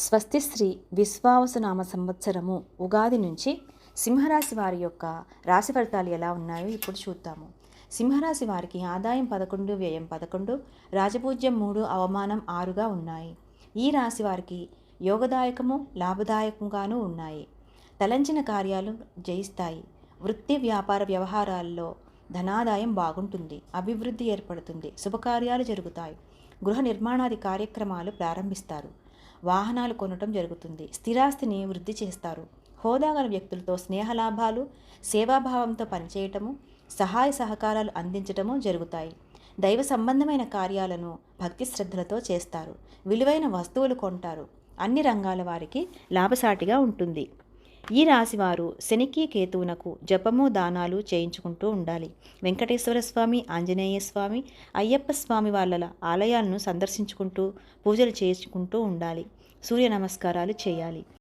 స్వస్తి శ్రీ విశ్వావసునామ సంవత్సరము ఉగాది నుంచి సింహరాశి వారి యొక్క రాశి ఫలితాలు ఎలా ఉన్నాయో ఇప్పుడు చూద్దాము. సింహరాశి వారికి ఆదాయం 11, వ్యయం 11, రాజపూజ్యం 3, అవమానం 6గా ఉన్నాయి. ఈ రాశి వారికి యోగదాయకము, లాభదాయకంగానూ ఉన్నాయి. తలంచిన కార్యాలు జయిస్తాయి. వృత్తి వ్యాపార వ్యవహారాల్లో ధనాదాయం బాగుంటుంది. అభివృద్ధి ఏర్పడుతుంది. శుభకార్యాలు జరుగుతాయి. గృహ నిర్మాణాది కార్యక్రమాలు ప్రారంభిస్తారు. వాహనాలు కొనటం జరుగుతుంది. స్థిరాస్తిని వృద్ధి చేస్తారు. హోదాగల వ్యక్తులతో స్నేహలాభాలు, సేవాభావంతో పనిచేయటము, సహాయ సహకారాలు అందించటము జరుగుతాయి. దైవ సంబంధమైన కార్యాలను భక్తి శ్రద్ధలతో చేస్తారు. విలువైన వస్తువులు కొంటారు. అన్ని రంగాల వారికి లాభసాటిగా ఉంటుంది. ఈ రాశివారు శనికి, కేతువునకు జపము, దానాలు చేయించుకుంటూ ఉండాలి. వెంకటేశ్వర స్వామి, ఆంజనేయ స్వామి, అయ్యప్ప స్వామి వాళ్ళ ఆలయాలను సందర్శించుకుంటూ పూజలు చేసుకుంటూ ఉండాలి. సూర్య నమస్కారాలు చేయాలి.